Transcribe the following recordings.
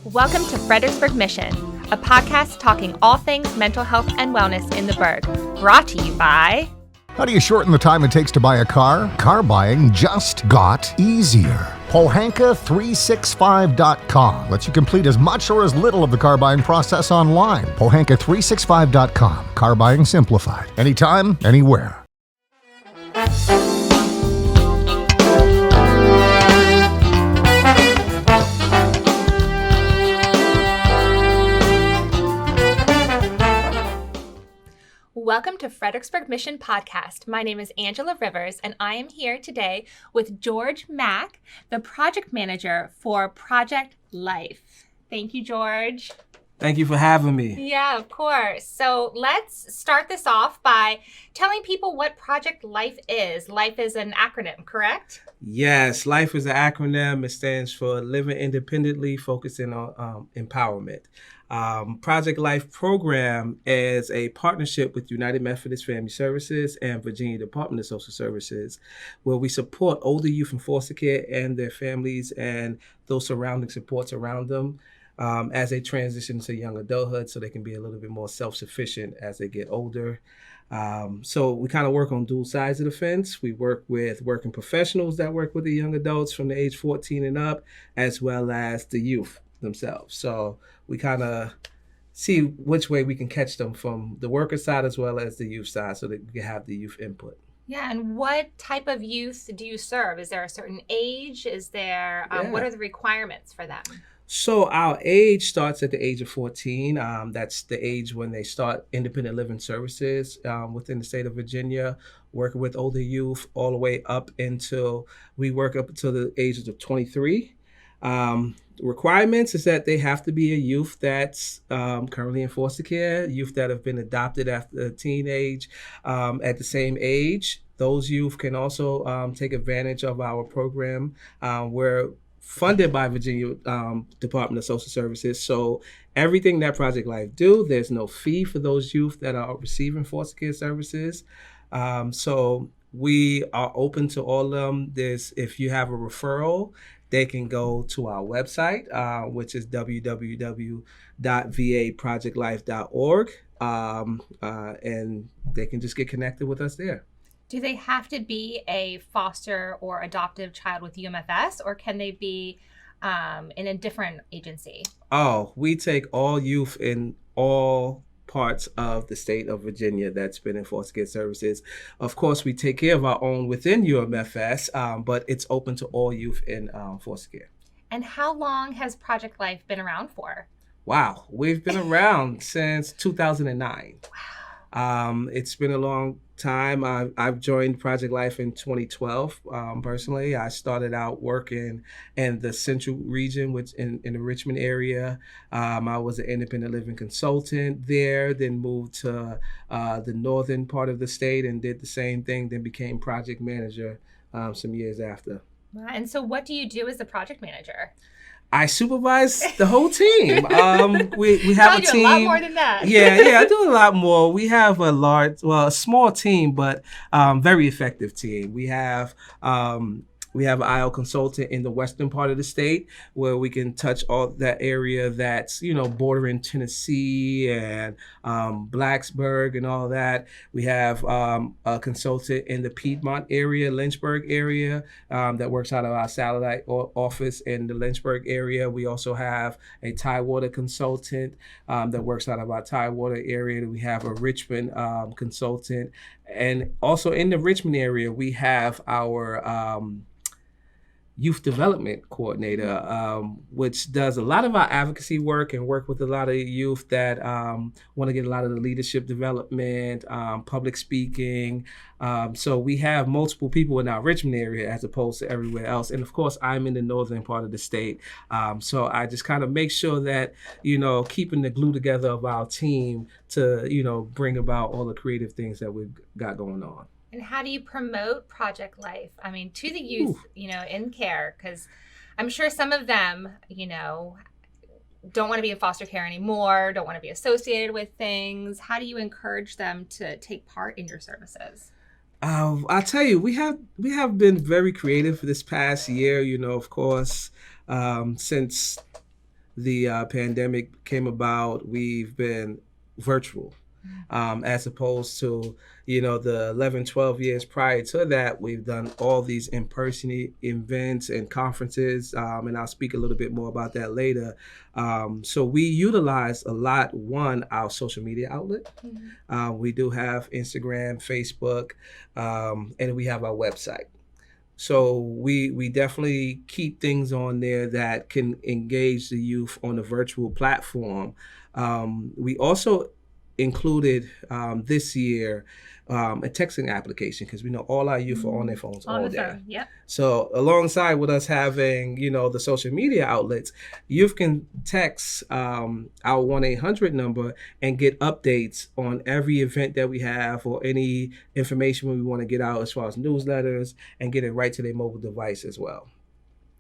Welcome to Fredericksburg Mission, a podcast talking all things mental health and wellness in the Burgh. Brought to you by... How do you shorten the time it takes to buy a car? Car buying just got easier. Pohanka365.com lets you complete as much or as little of the car buying process online. Pohanka365.com. Car buying simplified. Anytime, anywhere. Welcome to Fredericksburg Mission Podcast. My name is Angela Rivers, and I am here today with George Mack, the project manager for Project Life. Thank you, George. Thank you for having me. Yeah, of course. So let's start this off by telling people what Project Life is. Life is an acronym, correct? Yes, LIFE is an acronym. It stands for Living Independently, Focusing on Empowerment. Project Life program is a partnership with United Methodist Family Services and Virginia Department of Social Services, where we support older youth in foster care and their families and those surrounding supports around them as they transition to young adulthood so they can be a little bit more self-sufficient as they get older. So we kind of work on dual sides of the fence. We work with working professionals that work with the young adults from the age 14 and up, as well as the youth themselves. So we kind of see which way we can catch them from the worker side as well as the youth side so that we can have the youth input. Yeah, and what type of youth do you serve? Is there a certain age? Is there, what are the requirements for them? So our age starts at the age of 14. That's the age when they start independent living services within the state of Virginia, working with older youth all the way up until we work up until the ages of 23. The requirements is that they have to be a youth that's currently in foster care, youth that have been adopted after teenage at the same age. Those youth can also take advantage of our program. We're funded by Virginia Department of Social Services. So everything that Project Life do, there's no fee for those youth that are receiving foster care services. So we are open to all of them. If you have a referral, they can go to our website, which is www.vaprojectlife.org, and they can just get connected with us there. Do they have to be a foster or adoptive child with UMFS, or can they be in a different agency? Oh, we take all youth in all parts of the state of Virginia that's been in foster care services. Of course, we take care of our own within UMFS, but it's open to all youth in foster care. And how long has Project Life been around for? Wow, we've been around since 2009. Wow. It's been a long time. I've joined Project Life in 2012. Personally, I started out working in the central region, which in the Richmond area. I was an independent living consultant there, then moved to the northern part of the state and did the same thing, then became project manager some years after. And so what do you do as the project manager? I supervise the whole team. We have a team. A lot more than that. Yeah, I do a lot more. We have a small team, but very effective team. We have an IO consultant in the western part of the state where we can touch all that area that's, bordering Tennessee and Blacksburg and all that. We have a consultant in the Piedmont area, Lynchburg area, that works out of our satellite office in the Lynchburg area. We also have a Tidewater consultant that works out of our Tidewater area. We have a Richmond consultant. And also in the Richmond area, we have our youth development coordinator, which does a lot of our advocacy work and work with a lot of youth that want to get a lot of the leadership development, public speaking. So we have multiple people in our Richmond area as opposed to everywhere else. And of course, I'm in the northern part of the state. So I just kind of make sure that, keeping the glue together of our team to, bring about all the creative things that we've got going on. And how do you promote Project Life? I mean, to the youth, in care, because I'm sure some of them, don't want to be in foster care anymore, don't want to be associated with things. How do you encourage them to take part in your services? I'll tell you, we have been very creative for this past year, of course, since the pandemic came about, we've been virtual. As opposed to, the 11, 12 years prior to that, we've done all these in-person events and conferences, and I'll speak a little bit more about that later. So we utilize a lot, one, our social media outlet. We do have Instagram, Facebook, and we have our website. So we definitely keep things on there that can engage the youth on a virtual platform. We also included this year a texting application, because we know all our youth are on their phones all day. Yep. So alongside with us having, the social media outlets, youth can text our 1-800 number and get updates on every event that we have, or any information we want to get out as far as newsletters, and get it right to their mobile device as well.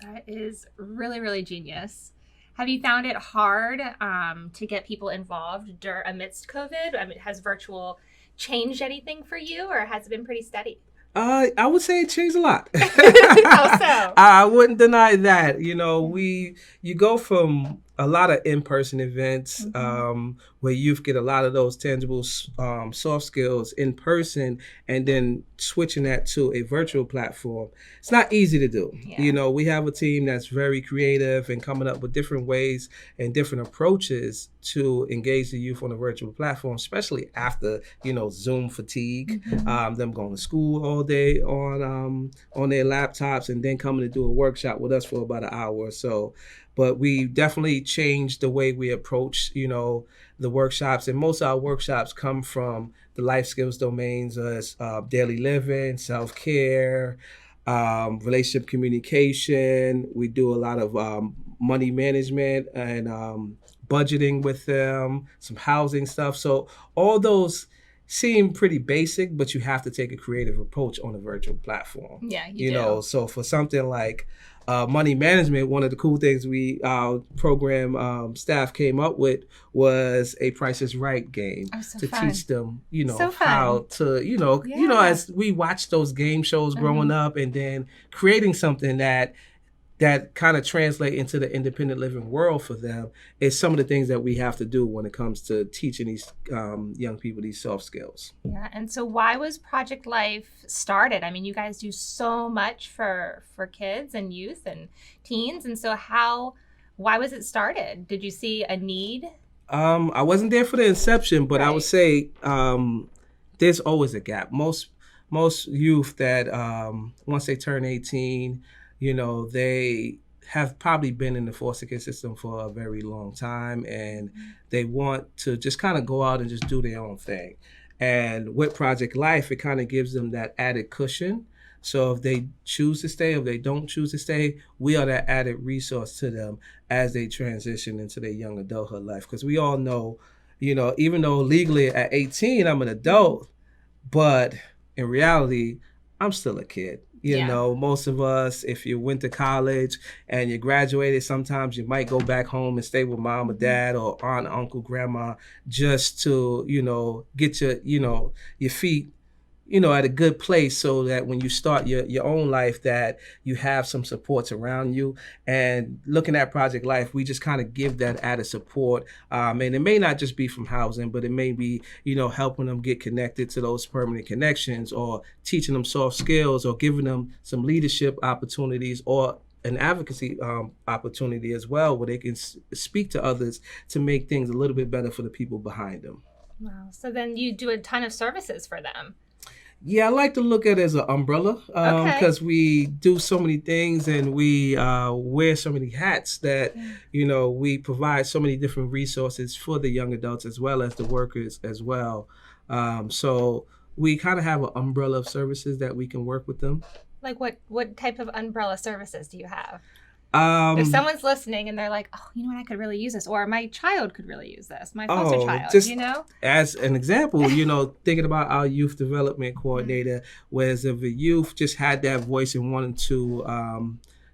That is really, really genius. Have you found it hard to get people involved amidst COVID? I mean, has virtual changed anything for you, or has it been pretty steady? I would say it changed a lot. How so? I wouldn't deny that. You go from a lot of in-person events where youth get a lot of those tangible soft skills in person, and then switching that to a virtual platform. It's not easy to do. Yeah. We have a team that's very creative and coming up with different ways and different approaches to engage the youth on a virtual platform, especially after, Zoom fatigue, them going to school all day on their laptops, and then coming to do a workshop with us for about an hour or so. But we definitely changed the way we approach, the workshops. And most of our workshops come from the life skills domains as daily living, self-care, relationship communication. We do a lot of money management and budgeting with them, some housing stuff. So all those seem pretty basic, but you have to take a creative approach on a virtual platform. Yeah, you do. So for something like money management, one of the cool things our program staff came up with was a Price is Right game to teach them, how to, as we watch those game shows growing up, and then creating something that kind of translate into the independent living world for them is some of the things that we have to do when it comes to teaching these young people these soft skills. Yeah, and so why was Project Life started? I mean, you guys do so much for kids and youth and teens, and so why was it started? Did you see a need? I wasn't there for the inception, but I would say there's always a gap. Most youth that once they turn 18, they have probably been in the foster care system for a very long time, and they want to just kind of go out and just do their own thing. And with Project Life, it kind of gives them that added cushion. So if they choose to stay, if they don't choose to stay, we are that added resource to them as they transition into their young adulthood life. Because we all know, even though legally at 18, I'm an adult, but in reality, I'm still a kid. Most of us, if you went to college and you graduated, sometimes you might go back home and stay with mom or dad or aunt, uncle, grandma, just to, get your feet, at a good place, so that when you start your own life, that you have some supports around you. And looking at Project Life, we just kind of give that added support. And it may not just be from housing, but it may be, helping them get connected to those permanent connections, or teaching them soft skills, or giving them some leadership opportunities, or an advocacy opportunity as well, where they can speak to others to make things a little bit better for the people behind them. Wow. So then you do a ton of services for them. Yeah, I like to look at it as an umbrella, because we do so many things, and we wear so many hats that, we provide so many different resources for the young adults as well as the workers as well. So we kind of have an umbrella of services that we can work with them. Like what type of umbrella services do you have? If someone's listening and they're like, oh, you know what, I could really use this, or my child could really use this, my foster child, As an example, thinking about our youth development coordinator, whereas if a youth just had that voice and wanted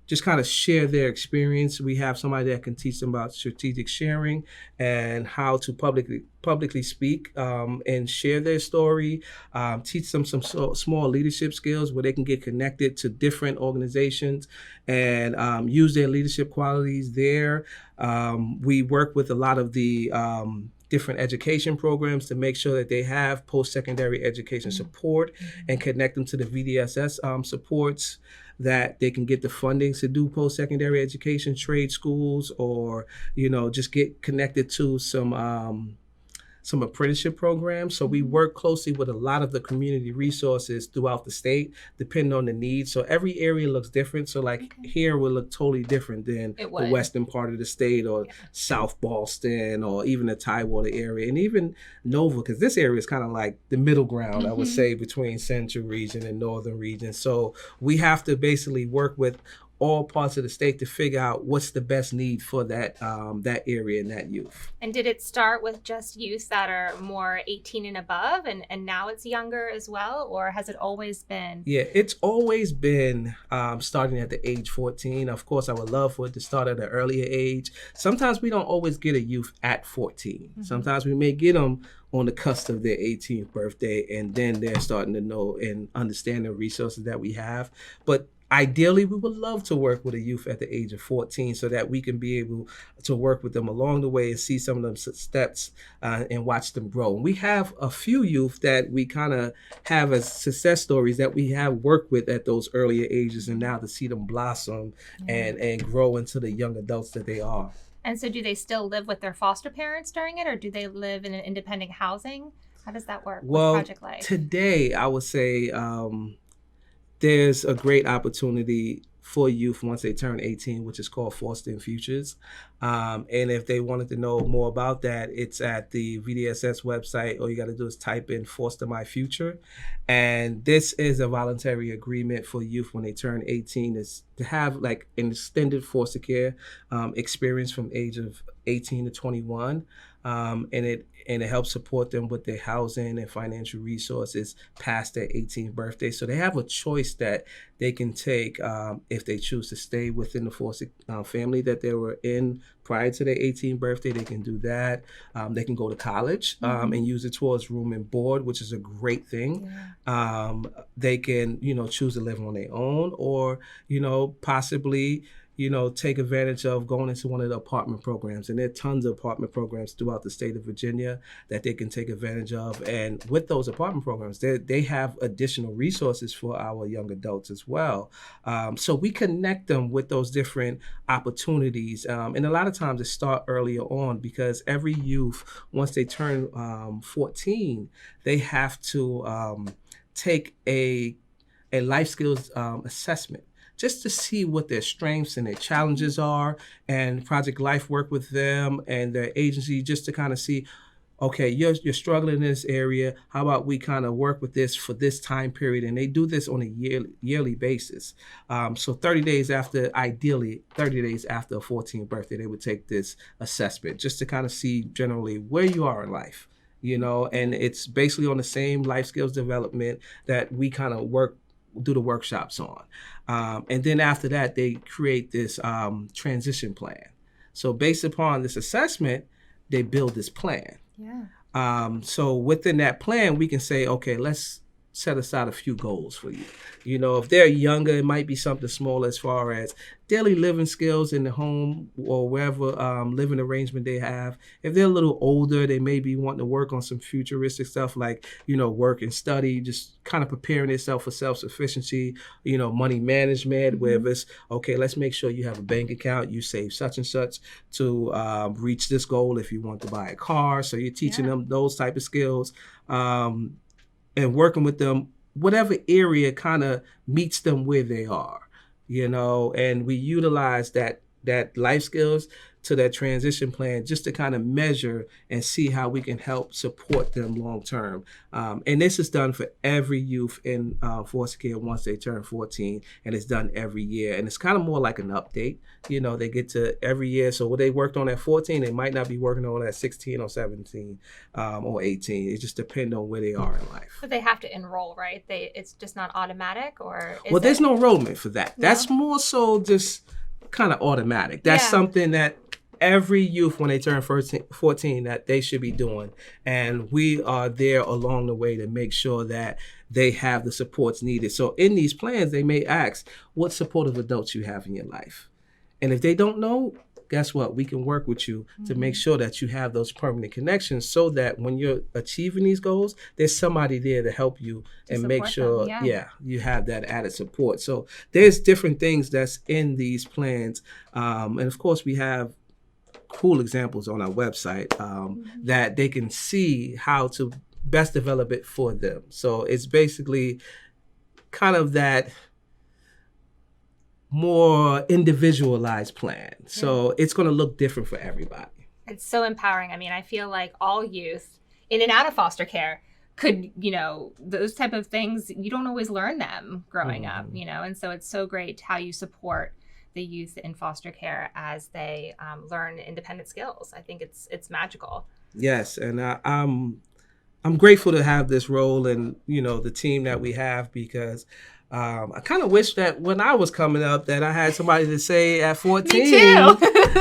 just kind of share their experience. We have somebody that can teach them about strategic sharing and how to publicly speak and share their story. Teach them some small leadership skills where they can get connected to different organizations and use their leadership qualities there. We work with a lot of the different education programs to make sure that they have post-secondary education support and connect them to the VDSS supports, that they can get the funding to do post-secondary education, trade schools, or, just get connected to some apprenticeship programs. So we work closely with a lot of the community resources throughout the state, depending on the needs. So every area looks different. So here will look totally different than the western part of the state, or South Boston, or even the Tidewater area, and even Nova, because this area is kind of like the middle ground, I would say, between central region and northern region. So we have to basically work with all parts of the state to figure out what's the best need for that area and that youth. And did it start with just youth that are more 18 and above, and now it's younger as well, or has it always been? Yeah, it's always been starting at the age 14. Of course, I would love for it to start at an earlier age. Sometimes we don't always get a youth at 14. Sometimes we may get them on the cusp of their 18th birthday, and then they're starting to know and understand the resources that we have. But ideally, we would love to work with a youth at the age of 14 so that we can be able to work with them along the way and see some of them steps and watch them grow. And we have a few youth that we kind of have as success stories that we have worked with at those earlier ages, and now to see them blossom and grow into the young adults that they are. And so do they still live with their foster parents during it, or do they live in an independent housing? How does that work with Project Life? Today, I would say there's a great opportunity for youth once they turn 18, which is called Fostering Futures. And if they wanted to know more about that, it's at the VDSS website. All you got to do is type in Foster My Future. And this is a voluntary agreement for youth when they turn 18, is to have like an extended foster care experience from age of 18 to 21. And it helps support them with their housing and financial resources past their 18th birthday. So they have a choice that they can take if they choose to stay within the foster family that they were in prior to their 18th birthday. They can do that. They can go to college and use it towards room and board, which is a great thing. They can, choose to live on their own, or, possibly take advantage of going into one of the apartment programs. And there are tons of apartment programs throughout the state of Virginia that they can take advantage of. And with those apartment programs, they have additional resources for our young adults as well. So we connect them with those different opportunities. And a lot of times it starts earlier on, because every youth, once they turn 14, they have to take a life skills assessment, just to see what their strengths and their challenges are, and Project Life work with them and their agency just to kind of see, okay, you're struggling in this area. How about we kind of work with this for this time period? And they do this on a yearly basis. So 30 days after, ideally 30 days after a 14th birthday, they would take this assessment just to kind of see generally where you are in life, and it's basically on the same life skills development that we kind of do the workshops on. And then after that, they create this transition plan. So based upon this assessment, they build this plan. So within that plan, we can say, okay, let's set aside a few goals for you. If they're younger, it might be something small as far as daily living skills in the home or wherever living arrangement they have. If they're a little older, they may be wanting to work on some futuristic stuff like, work and study, just kind of preparing themselves for self-sufficiency, money management, where it's, okay, let's make sure you have a bank account, you save such and such to reach this goal if you want to buy a car. So you're teaching them those type of skills. And working with them, whatever area kind of meets them where they are, and we utilize that that life skills to that transition plan, just to kind of measure and see how we can help support them long term. And this is done for every youth in foster care once they turn 14, and it's done every year. And it's kind of more like an update. They get to every year. So what they worked on at 14, they might not be working on at 16 or 17 or 18. It just depends on where they are in life. But they have to enroll, right? It's just not automatic, or there's no enrollment for that. No? That's more so just kind of automatic. That's something that every youth, when they turn 14, that they should be doing. And we are there along the way to make sure that they have the supports needed. So in these plans, they may ask, what supportive adults you have in your life? And if they don't know, guess what? We can work with you to make sure that you have those permanent connections, so that when you're achieving these goals, there's somebody there to help you and make sure, you have that added support. So there's different things that's in these plans. And of course, we have cool examples on our website that they can see how to best develop it for them. So it's basically kind of that more individualized plan. So it's going to look different for everybody. It's so empowering. I mean, I feel like all youth in and out of foster care could, those type of things, you don't always learn them growing up, and so it's so great how you support the youth in foster care as they learn independent skills. I think it's magical. Yes, and I'm grateful to have this role and the team that we have, because I kind of wish that when I was coming up that I had somebody to say at 14,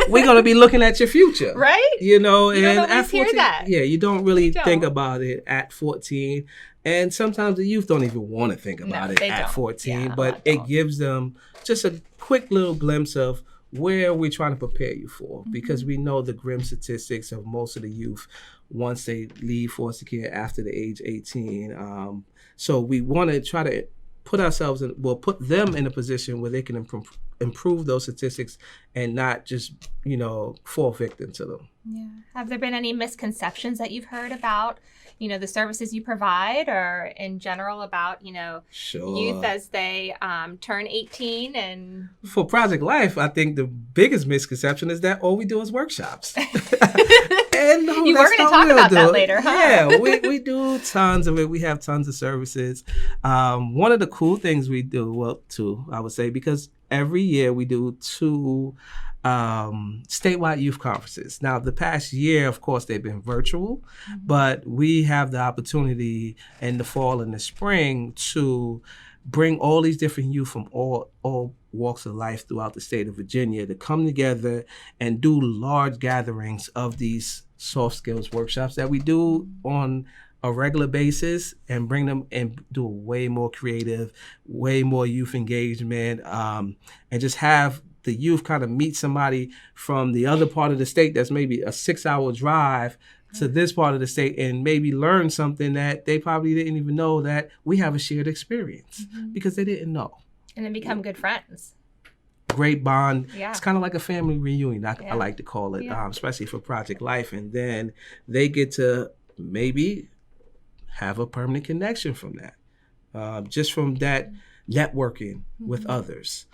we're going to be looking at your future. Right? You and don't at 14, hear that. Yeah, you don't really think about it at 14. And sometimes the youth don't even want to think about it at 14, but it gives them just a quick little glimpse of where we're trying to prepare you for, because we know the grim statistics of most of the youth once they leave foster care after the age 18. So we want to try to put them in a position where they can improve those statistics and not just, fall victim to them. Yeah. Have there been any misconceptions that you've heard about, the services you provide, or in general about, youth as they turn 18? And for Project Life, I think the biggest misconception is that all we do is workshops. And no, you were going to talk about that later, huh? Yeah, we do tons of it. We have tons of services. One of the cool things we do, two, I would say, because every year we do 2 statewide youth conferences. Now, the past year, of course, they've been virtual, but we have the opportunity in the fall and the spring to bring all these different youth from all walks of life throughout the state of Virginia to come together and do large gatherings of these soft skills workshops that we do on a regular basis, and bring them and do a way more creative, way more youth engagement, and just have the youth kind of meet somebody from the other part of the state that's maybe a 6-hour drive to this part of the state, and maybe learn something that they probably didn't even know, that we have a shared experience because they didn't know. And then become good friends. Great bond. Yeah. It's kind of like a family reunion, I like to call it, especially for Project Life. And then they get to maybe have a permanent connection from that, just from that networking with others.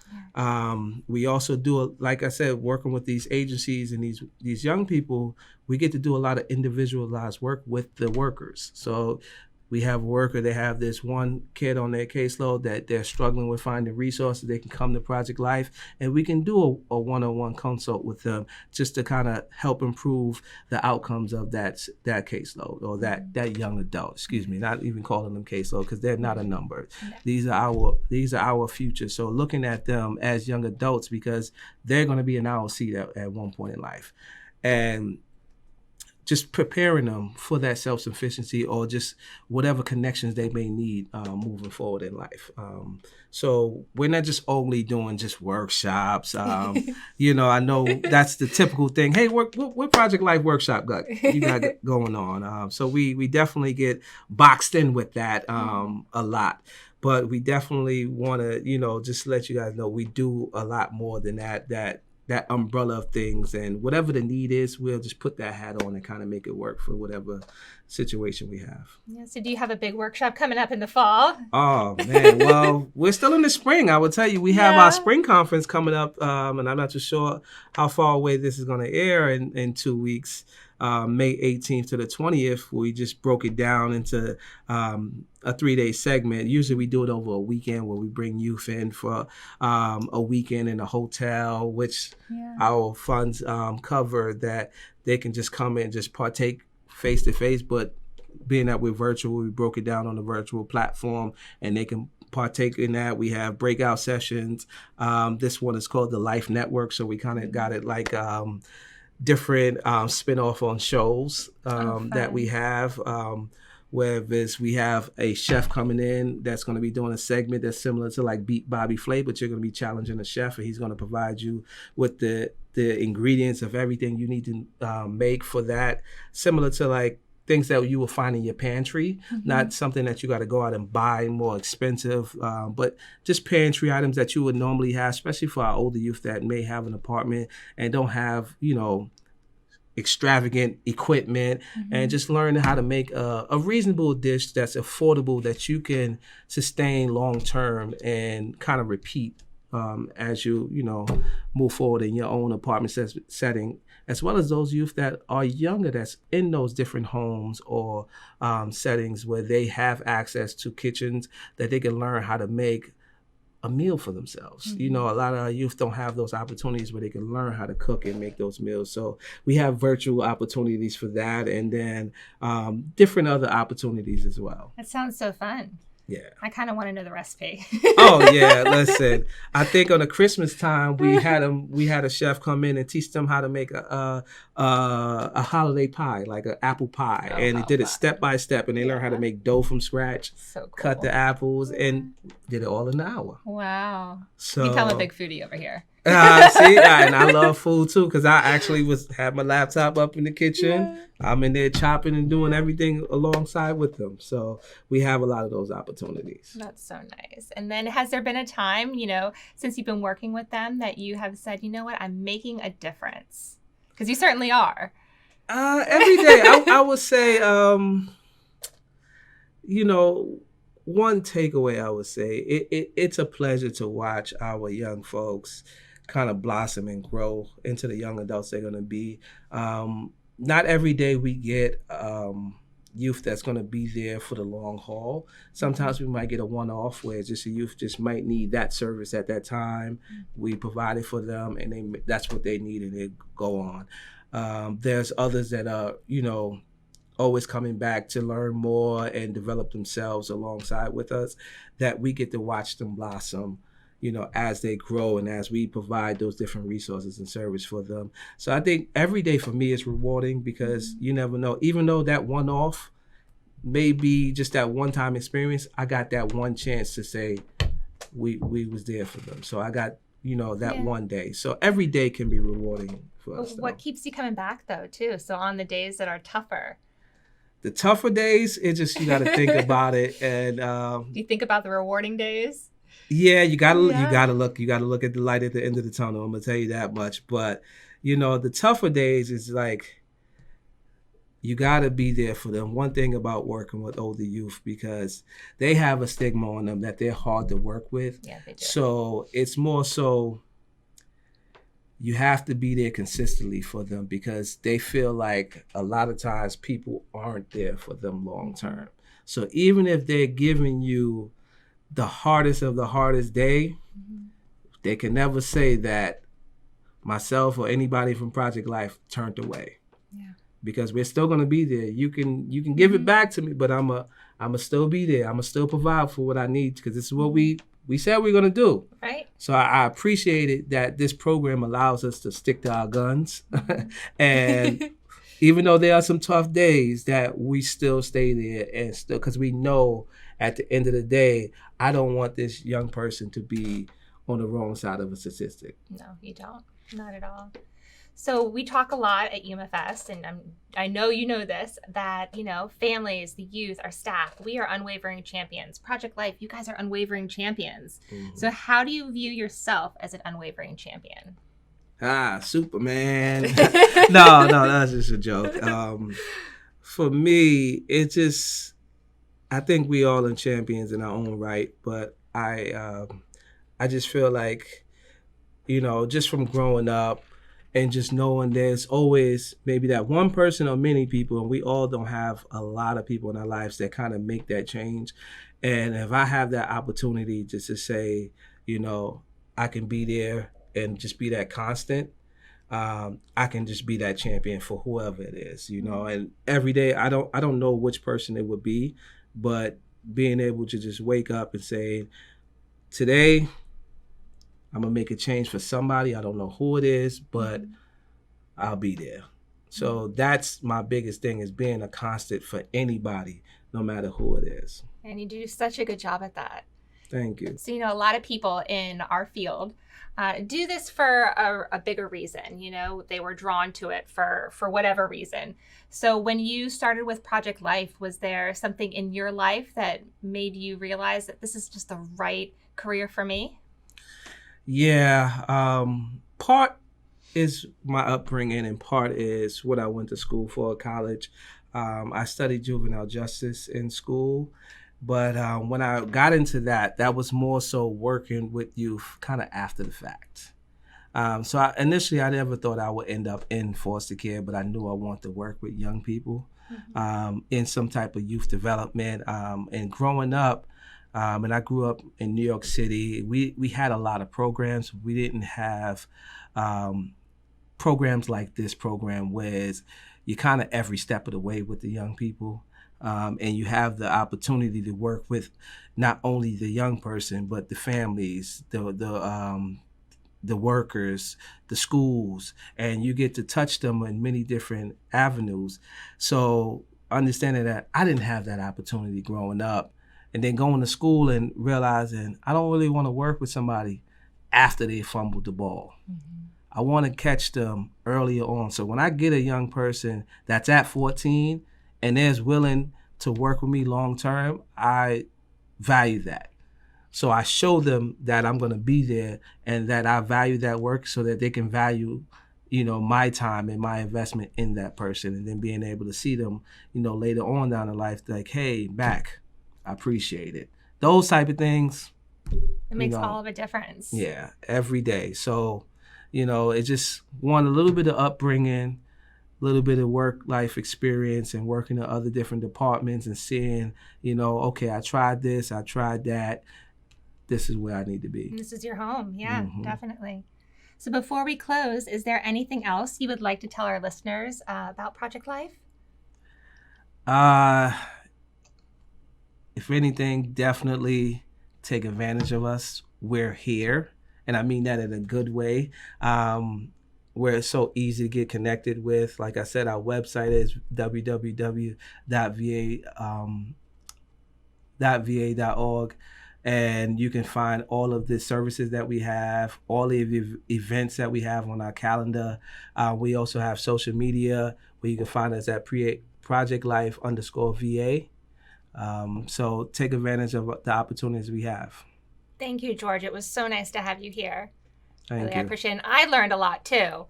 We also do, like I said, working with these agencies and these young people, we get to do a lot of individualized work with the workers. So we have a worker, they have this one kid on their caseload that they're struggling with finding resources. They can come to Project Life, and we can do a one-on-one consult with them just to kind of help improve the outcomes of that caseload, or that young adult, not even calling them caseload, because they're not a number. These are our future. So looking at them as young adults, because they're going to be in our seat at one point in life. And just preparing them for that self-sufficiency, or just whatever connections they may need moving forward in life. So we're not just only doing just workshops. I know that's the typical thing. Hey, what Project Life workshop you got going on? So we definitely get boxed in with that a lot. But we definitely want to, just let you guys know we do a lot more than that that umbrella of things, and whatever the need is, we'll just put that hat on and kind of make it work for whatever situation we have. Yeah, so do you have a big workshop coming up in the fall? Oh man, well, we're still in the spring. I will tell you, we have our spring conference coming up, and I'm not too sure how far away this is going to air in 2 weeks. May 18th to the 20th, we just broke it down into a 3-day segment. Usually we do it over a weekend where we bring youth in for a weekend in a hotel, which our funds cover, that they can just come in and just partake face to face. But being that we're virtual, we broke it down on the virtual platform, and they can partake in that. We have breakout sessions. This one is called the Life Network, so we kind of got it like different spin-off on shows that we have. Where we have a chef coming in that's going to be doing a segment that's similar to like Beat Bobby Flay, but you're going to be challenging a chef, and he's going to provide you with the ingredients of everything you need to make for that, similar to like things that you will find in your pantry, not something that you got to go out and buy more expensive, but just pantry items that you would normally have, especially for our older youth that may have an apartment and don't have, extravagant equipment, and just learning how to make a reasonable dish that's affordable, that you can sustain long term and kind of repeat as you move forward in your own apartment setting, as well as those youth that are younger that's in those different homes or settings where they have access to kitchens that they can learn how to make a meal for themselves. A lot of our youth don't have those opportunities where they can learn how to cook and make those meals. So we have virtual opportunities for that, and then different other opportunities as well. That sounds so fun. Yeah. I kind of want to know the recipe. Oh yeah, listen. I think on the Christmas time we had a chef come in and teach them how to make a holiday pie, like an apple pie, and he did it step by step, and they learned how to make dough from scratch, so cool. cut the apples, and did it all in an hour. Wow. So you become a big foodie over here. And I love food too, because I actually had my laptop up in the kitchen. Yeah. I'm in there chopping and doing everything alongside with them. So we have a lot of those opportunities. That's so nice. And then has there been a time, since you've been working with them, that you have said, you know what, I'm making a difference? Because you certainly are. Every day, I would say, one takeaway I would say, it's a pleasure to watch our young folks kind of blossom and grow into the young adults they're going to be. Not every day we get youth that's going to be there for the long haul. Sometimes we might get a one-off where just a youth just might need that service at that time. We provide it for them, and that's what they need, and they go on. There's others that are, always coming back to learn more and develop themselves alongside with us, that we get to watch them blossom, as they grow and as we provide those different resources and service for them. So I think every day for me is rewarding, because you never know, even though that one-off may be just that one-time experience, I got that one chance to say we was there for them. So I got, that one day. So every day can be rewarding for us. What keeps you coming back though too? So on the days that are tougher? The tougher days, it just, you got to think about it. And do you think about the rewarding days? Yeah, you gotta look at the light at the end of the tunnel. I'm gonna tell you that much. But the tougher days is like, you gotta be there for them. One thing about working with older youth, because they have a stigma on them that they're hard to work with. Yeah, they do. So it's more so you have to be there consistently for them, because they feel like a lot of times people aren't there for them long term. So even if they're giving you the hardest of the hardest day, they can never say that myself or anybody from Project Life turned away. Yeah. Because we're still gonna be there. You can give it back to me, but I'ma still be there. I'ma still provide for what I need, because this is what we said we're gonna do. Right. So I appreciate it that this program allows us to stick to our guns, and even though there are some tough days, that we still stay there, and still, because we know at the end of the day, I don't want this young person to be on the wrong side of a statistic. No, you don't. Not at all. So we talk a lot at UMFS, and I know you know this, that, families, the youth, our staff, we are unwavering champions. Project Life, you guys are unwavering champions. Mm-hmm. So how do you view yourself as an unwavering champion? Superman. No, that's just a joke. For me, it just, I think we all are champions in our own right, but I just feel like, just from growing up and just knowing there's always maybe that one person or many people, and we all don't have a lot of people in our lives that kind of make that change. And if I have that opportunity just to say, I can be there and just be that constant, I can just be that champion for whoever it is, and every day, I don't know which person it would be, but being able to just wake up and say, today, I'm going to make a change for somebody. I don't know who it is, but I'll be there. So that's my biggest thing, is being a constant for anybody, no matter who it is. And you do such a good job at that. Thank you. So, a lot of people in our field do this for a bigger reason. They were drawn to it for whatever reason. So when you started with Project Life, was there something in your life that made you realize that this is just the right career for me? Yeah, part is my upbringing and part is what I went to school for, college. I studied juvenile justice in school, but when I got into that was more so working with youth kind of after the fact. So initially, I never thought I would end up in foster care, but I knew I wanted to work with young people in some type of youth development. And growing up, and I grew up in New York City, we had a lot of programs. We didn't have programs like this program where you're kind of every step of the way with the young people. And you have the opportunity to work with not only the young person, but the families, the workers, the schools, and you get to touch them in many different avenues. So understanding that I didn't have that opportunity growing up, and then going to school and realizing I don't really want to work with somebody after they fumbled the ball. I want to catch them earlier on. So when I get a young person that's at 14 and is willing to work with me long term, I value that. So I show them that I'm going to be there and that I value that work so that they can value, my time and my investment in that person. And then being able to see them, later on down in life, like, hey, Mac, I appreciate it. Those type of things. It makes all of a difference. Yeah, every day. So, it just want a little bit of upbringing, a little bit of work life experience and working in other different departments and seeing, okay, I tried this, I tried that. This is where I need to be. This is your home. Yeah, definitely. So before we close, is there anything else you would like to tell our listeners about Project Life? If anything, definitely take advantage of us. We're here. And I mean that in a good way. Where it's so easy to get connected with. Like I said, our website is www.va.org. And you can find all of the services that we have, all the events that we have on our calendar. We also have social media where you can find us at Project Life _VA. So take advantage of the opportunities we have. Thank you, George. It was so nice to have you here. Thank you. I appreciate it. And I learned a lot too,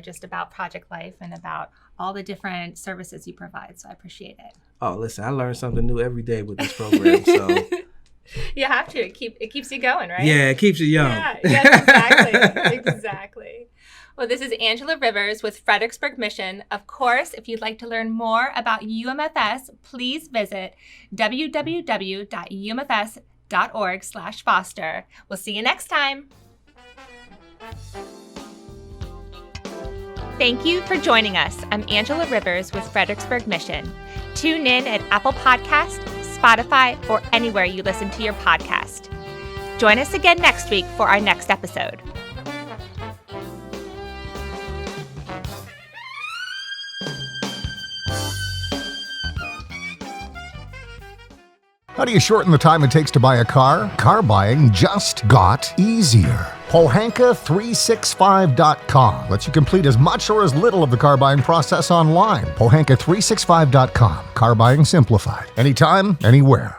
just about Project Life and about all the different services you provide. So I appreciate it. Oh, listen, I learn something new every day with this program. So you have to. It keeps you going, right? Yeah, it keeps you young. Yeah, yes, exactly. Exactly. Well, this is Angela Rivers with Fredericksburg Mission. Of course, if you'd like to learn more about UMFS, please visit www.umfs.org/foster. We'll see you next time. Thank you for joining us. I'm Angela Rivers with Fredericksburg Mission. Tune in at Apple Podcasts, Spotify, or anywhere you listen to your podcast. Join us again next week for our next episode. How do you shorten the time it takes to buy a car? Car buying just got easier. Pohanka365.com lets you complete as much or as little of the car buying process online. Pohanka365.com. Car buying simplified. Anytime, anywhere.